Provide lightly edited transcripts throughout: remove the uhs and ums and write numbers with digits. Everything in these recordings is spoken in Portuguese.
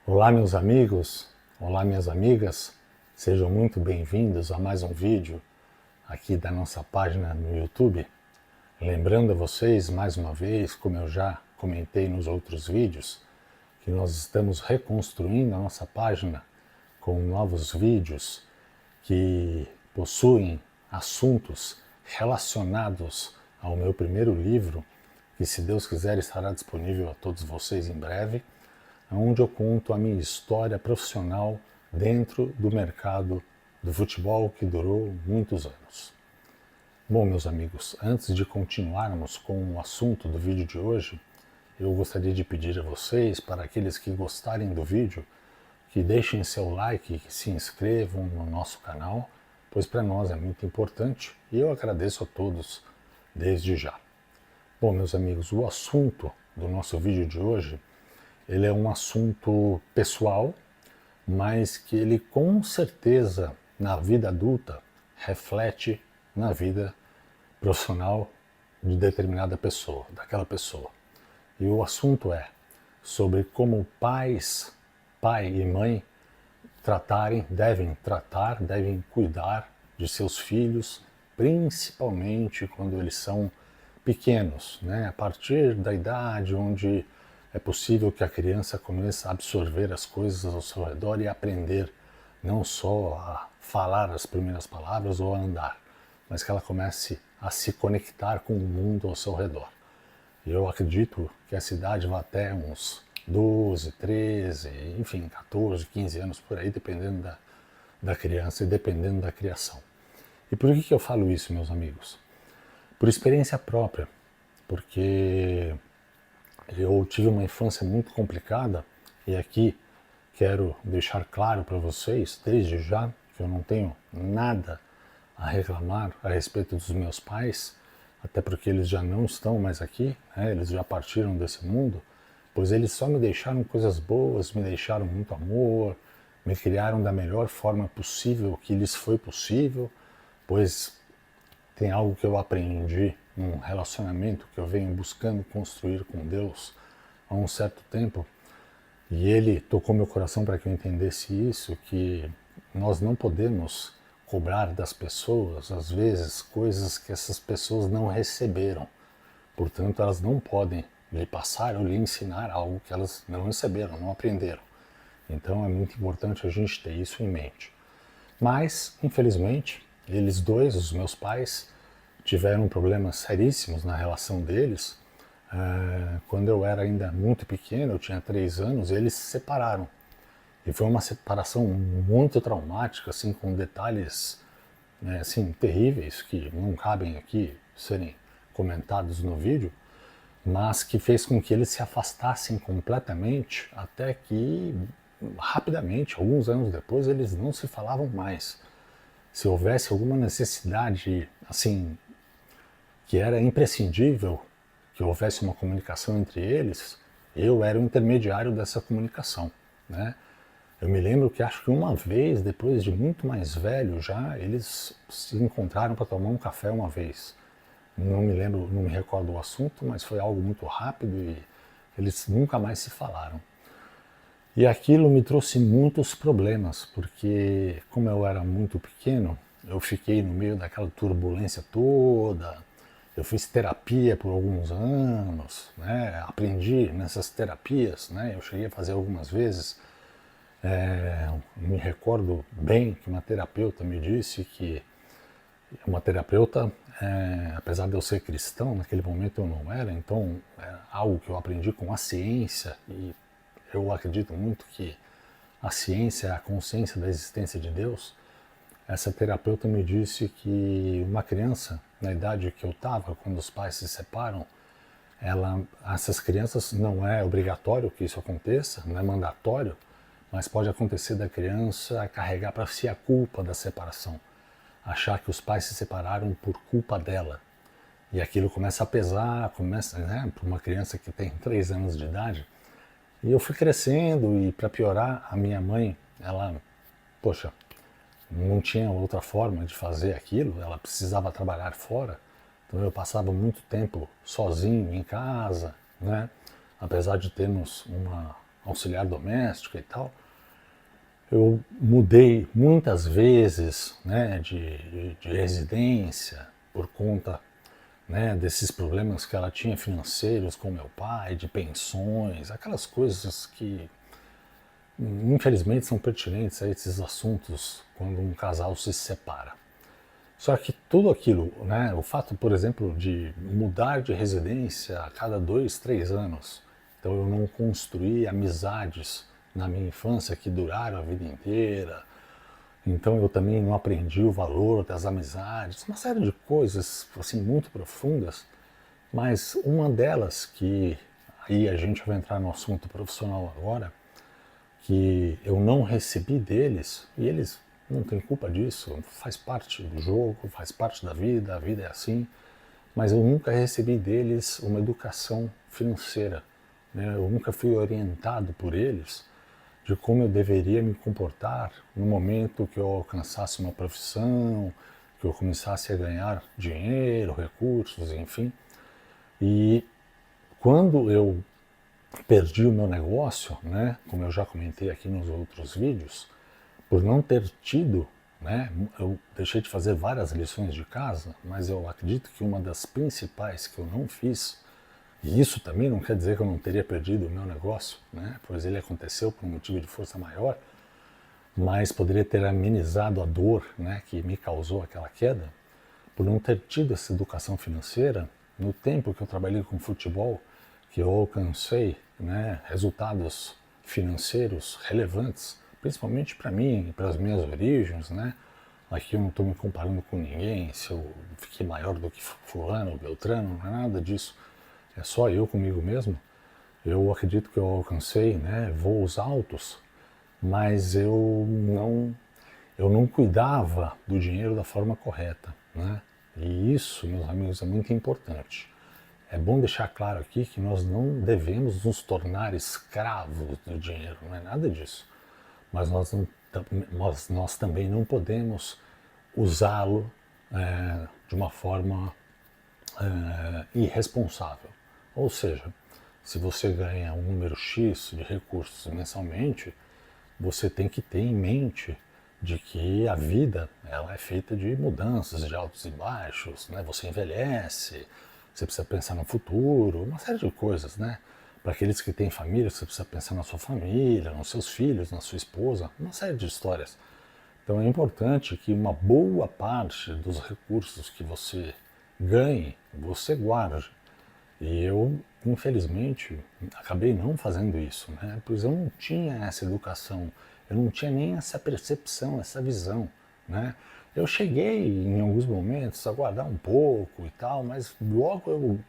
Olá meus amigos, olá minhas amigas, sejam muito bem-vindos a mais um vídeo aqui da nossa página no YouTube. Lembrando a vocês, mais uma vez, como eu já comentei nos outros vídeos, que nós estamos reconstruindo a nossa página com novos vídeos que possuem assuntos relacionados ao meu primeiro livro, que se Deus quiser estará disponível a todos vocês em breve, onde eu conto a minha história profissional dentro do mercado do futebol que durou muitos anos. Bom, meus amigos, antes de continuarmos com o assunto do vídeo de hoje, eu gostaria de pedir a vocês, para aqueles que gostarem do vídeo, que deixem seu like e que se inscrevam no nosso canal, pois para nós é muito importante e eu agradeço a todos desde já. Bom, meus amigos, o assunto do nosso vídeo de hoje ele é um assunto pessoal, mas que ele com certeza na vida adulta reflete na vida profissional de determinada pessoa, daquela pessoa. E o assunto é sobre como pais, pai e mãe devem cuidar de seus filhos, principalmente quando eles são pequenos, né? A partir da idade onde é possível que a criança comece a absorver as coisas ao seu redor e aprender não só a falar as primeiras palavras ou a andar, mas que ela comece a se conectar com o mundo ao seu redor. E eu acredito que essa idade vai até uns 12, 13, enfim, 14, 15 anos por aí, dependendo da criança e dependendo da criação. E por que eu falo isso, meus amigos? Por experiência própria, porque eu tive uma infância muito complicada e aqui quero deixar claro para vocês, desde já, que eu não tenho nada a reclamar a respeito dos meus pais, até porque eles já não estão mais aqui, né? Eles já partiram desse mundo, pois eles só me deixaram coisas boas, me deixaram muito amor, me criaram da melhor forma possível que lhes foi possível, pois tem algo que eu aprendi num relacionamento que eu venho buscando construir com Deus há um certo tempo, e ele tocou meu coração para que eu entendesse isso, que nós não podemos cobrar das pessoas, às vezes, coisas que essas pessoas não receberam. Portanto, elas não podem lhe passar ou lhe ensinar algo que elas não receberam, não aprenderam. Então é muito importante a gente ter isso em mente. Mas, infelizmente, eles dois, os meus pais, tiveram problemas seríssimos na relação deles. Quando eu era ainda muito pequeno, eu tinha 3 anos, eles se separaram. E foi uma separação muito traumática, assim, com detalhes assim, terríveis, que não cabem aqui serem comentados no vídeo, mas que fez com que eles se afastassem completamente, até que, rapidamente, alguns anos depois, eles não se falavam mais. Se houvesse alguma necessidade, assim, que era imprescindível que houvesse uma comunicação entre eles, eu era o intermediário dessa comunicação, né? Eu me lembro que acho que uma vez, depois de muito mais velho já, eles se encontraram para tomar um café uma vez. Não me lembro, não me recordo o assunto, mas foi algo muito rápido e eles nunca mais se falaram. E aquilo me trouxe muitos problemas, porque como eu era muito pequeno, eu fiquei no meio daquela turbulência toda. Eu fiz terapia por alguns anos, né? Aprendi nessas terapias, né? Eu cheguei a fazer algumas vezes. Me recordo bem que uma terapeuta me disse que uma terapeuta, apesar de eu ser cristão, naquele momento eu não era, então é algo que eu aprendi com a ciência, e eu acredito muito que a ciência é a consciência da existência de Deus. Essa terapeuta me disse que uma criança, na idade que eu estava, quando os pais se separam, essas crianças, não é obrigatório que isso aconteça, não é mandatório, mas pode acontecer da criança carregar para si a culpa da separação, achar que os pais se separaram por culpa dela. E aquilo começa a pesar, né, para uma criança que tem 3 anos de idade. E eu fui crescendo e, para piorar, a minha mãe, ela, poxa, não tinha outra forma de fazer aquilo, ela precisava trabalhar fora, então eu passava muito tempo sozinho em casa, né? Apesar de termos auxiliar doméstica e tal. Eu mudei muitas vezes, né, de residência por conta, né, desses problemas que ela tinha financeiros com meu pai, de pensões, aquelas coisas que infelizmente são pertinentes a esses assuntos quando um casal se separa. Só que tudo aquilo, né, o fato, por exemplo, de mudar de residência a cada 2, 3 anos, então eu não construí amizades na minha infância que duraram a vida inteira, então eu também não aprendi o valor das amizades, uma série de coisas assim muito profundas, mas uma delas que aí a gente vai entrar no assunto profissional agora, que eu não recebi deles, e eles não têm culpa disso, faz parte do jogo, faz parte da vida, a vida é assim, mas eu nunca recebi deles uma educação financeira, né? Eu nunca fui orientado por eles de como eu deveria me comportar no momento que eu alcançasse uma profissão, que eu começasse a ganhar dinheiro, recursos, enfim. E quando eu perdi o meu negócio, né, como eu já comentei aqui nos outros vídeos, por não ter tido, né, eu deixei de fazer várias lições de casa, mas eu acredito que uma das principais que eu não fiz, e isso também não quer dizer que eu não teria perdido o meu negócio, né, pois ele aconteceu por um motivo de força maior, mas poderia ter amenizado a dor, né, que me causou aquela queda, por não ter tido essa educação financeira. No tempo que eu trabalhei com futebol, que eu alcancei, né, resultados financeiros relevantes, principalmente para mim, para as minhas origens, né? Aqui eu não estou me comparando com ninguém, se eu fiquei maior do que fulano, beltrano, não é nada disso. É só eu comigo mesmo. Eu acredito que eu alcancei, né, voos altos, mas eu não cuidava do dinheiro da forma correta, né? E isso, meus amigos, é muito importante. É bom deixar claro aqui que nós não devemos nos tornar escravos do dinheiro, não é nada disso. Mas nós também não podemos usá-lo de uma forma irresponsável. Ou seja, se você ganha um número X de recursos mensalmente, você tem que ter em mente de que a vida ela é feita de mudanças, de altos e baixos, né? Você envelhece, você precisa pensar no futuro, uma série de coisas, né? Para aqueles que têm família, você precisa pensar na sua família, nos seus filhos, na sua esposa, uma série de histórias. Então é importante que uma boa parte dos recursos que você ganhe, você guarde. E eu, infelizmente, acabei não fazendo isso, né? Pois eu não tinha essa educação, eu não tinha nem essa percepção, essa visão, né? Eu cheguei em alguns momentos a guardar um pouco e tal, mas logo eu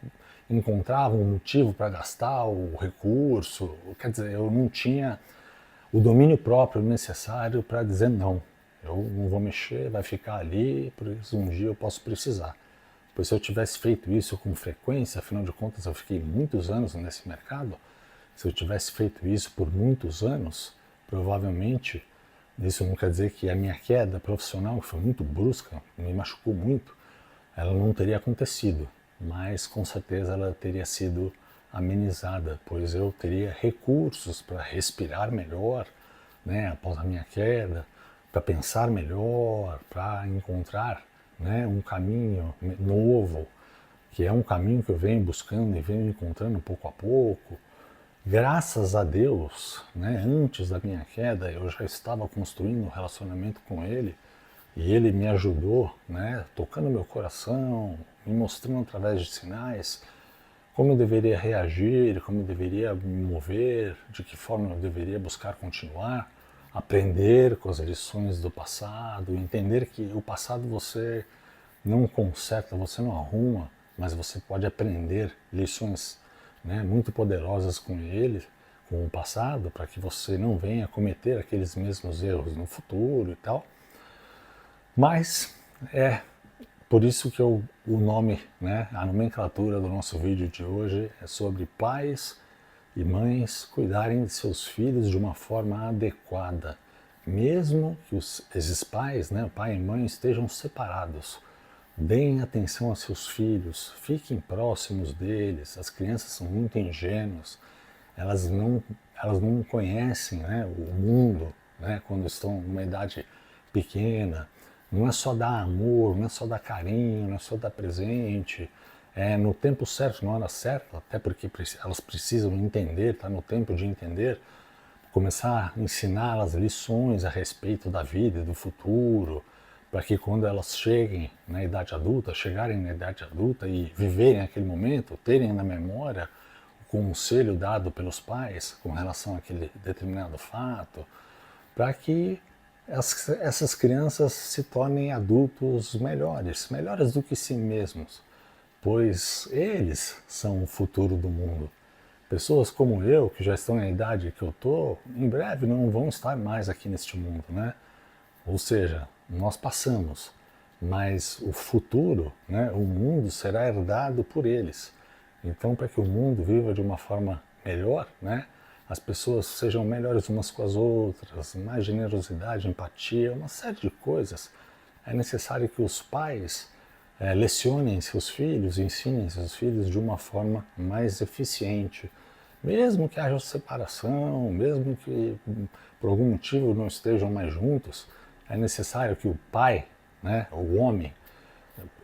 encontrava um motivo para gastar o recurso, quer dizer, eu não tinha o domínio próprio necessário para dizer não. Eu não vou mexer, vai ficar ali, por isso um dia eu posso precisar. Pois se eu tivesse feito isso com frequência, afinal de contas eu fiquei muitos anos nesse mercado, se eu tivesse feito isso por muitos anos, provavelmente, isso não quer dizer que a minha queda profissional, que foi muito brusca, me machucou muito, ela não teria acontecido, mas com certeza ela teria sido amenizada, pois eu teria recursos para respirar melhor, né, após a minha queda, para pensar melhor, para encontrar, né, um caminho novo, que é um caminho que eu venho buscando e venho encontrando pouco a pouco. Graças a Deus, né, antes da minha queda, eu já estava construindo um relacionamento com Ele e Ele me ajudou, né, tocando meu coração, me mostrando através de sinais como eu deveria reagir, como eu deveria me mover, de que forma eu deveria buscar continuar, aprender com as lições do passado, entender que o passado você não conserta, você não arruma, mas você pode aprender lições, né, muito poderosas com ele, com o passado, para que você não venha cometer aqueles mesmos erros no futuro e tal. Mas é por isso que o nome, né, a nomenclatura do nosso vídeo de hoje é sobre pais e mães cuidarem de seus filhos de uma forma adequada, mesmo que esses pais, né, pai e mãe, estejam separados. Deem atenção aos seus filhos, fiquem próximos deles, as crianças são muito ingênuas, elas não conhecem, né, o mundo, né, quando estão numa idade pequena. Não é só dar amor, não é só dar carinho, não é só dar presente. É no tempo certo, na hora certa, até porque elas precisam entender, está no tempo de entender, começar a ensinar as lições a respeito da vida e do futuro, para que quando elas cheguem na idade adulta, chegarem na idade adulta e viverem aquele momento, terem na memória o conselho dado pelos pais com relação àquele determinado fato, para que essas crianças se tornem adultos melhores, melhores do que si mesmos, pois eles são o futuro do mundo. Pessoas como eu, que já estão na idade que eu estou, em breve não vão estar mais aqui neste mundo, né? Ou seja, nós passamos, mas o futuro, né, o mundo será herdado por eles. Então, para que o mundo viva de uma forma melhor, né, as pessoas sejam melhores umas com as outras, mais generosidade, empatia, uma série de coisas, é necessário que os pais lecionem seus filhos, ensinem seus filhos de uma forma mais eficiente. Mesmo que haja separação, mesmo que por algum motivo não estejam mais juntos, é necessário que o pai, né, o homem,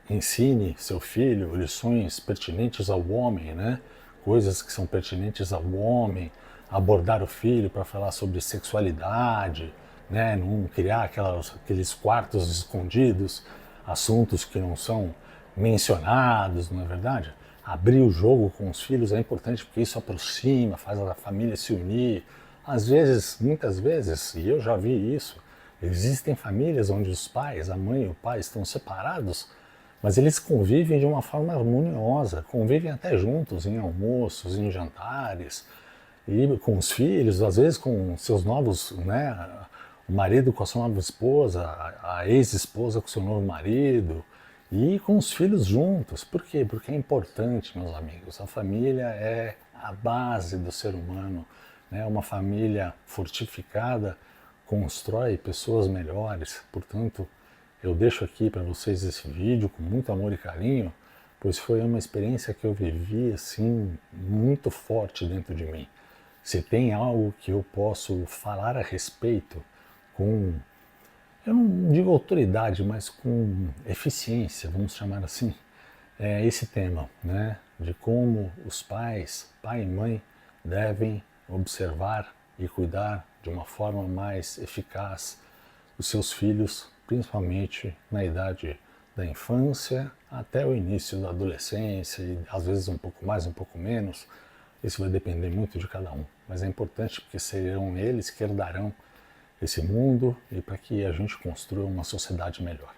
ensine seu filho lições pertinentes ao homem, né, coisas que são pertinentes ao homem, abordar o filho para falar sobre sexualidade, né, não criar aqueles quartos escondidos, assuntos que não são mencionados, não é verdade? Abrir o jogo com os filhos é importante porque isso aproxima, faz a família se unir. Às vezes, muitas vezes, e eu já vi isso, existem famílias onde os pais, a mãe e o pai estão separados, mas eles convivem de uma forma harmoniosa, convivem até juntos em almoços, em jantares, e com os filhos, às vezes com seus novos, né, o marido com a sua nova esposa, a ex-esposa com o seu novo marido, e com os filhos juntos. Por quê? Porque é importante, meus amigos. A família é a base do ser humano, né? Uma família fortificada constrói pessoas melhores. Portanto, eu deixo aqui para vocês esse vídeo com muito amor e carinho, pois foi uma experiência que eu vivi assim muito forte dentro de mim. Se tem algo que eu posso falar a respeito com, eu não digo autoridade, mas com eficiência, vamos chamar assim, é esse tema, né? De como os pais, pai e mãe, devem observar e cuidar de uma forma mais eficaz os seus filhos, principalmente na idade da infância até o início da adolescência e às vezes um pouco mais, um pouco menos. Isso vai depender muito de cada um, mas é importante porque serão eles que herdarão esse mundo e para que a gente construa uma sociedade melhor.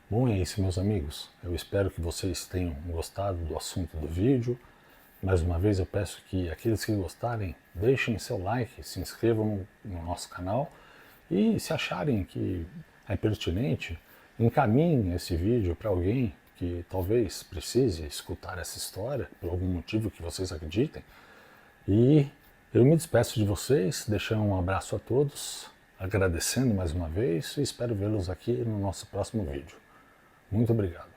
Bom, é isso, meus amigos. Eu espero que vocês tenham gostado do assunto do vídeo. Mais uma vez eu peço que aqueles que gostarem deixem seu like, se inscrevam no nosso canal e se acharem que é pertinente, encaminhem esse vídeo para alguém que talvez precise escutar essa história por algum motivo que vocês acreditem. E eu me despeço de vocês, deixando um abraço a todos, agradecendo mais uma vez e espero vê-los aqui no nosso próximo vídeo. Muito obrigado.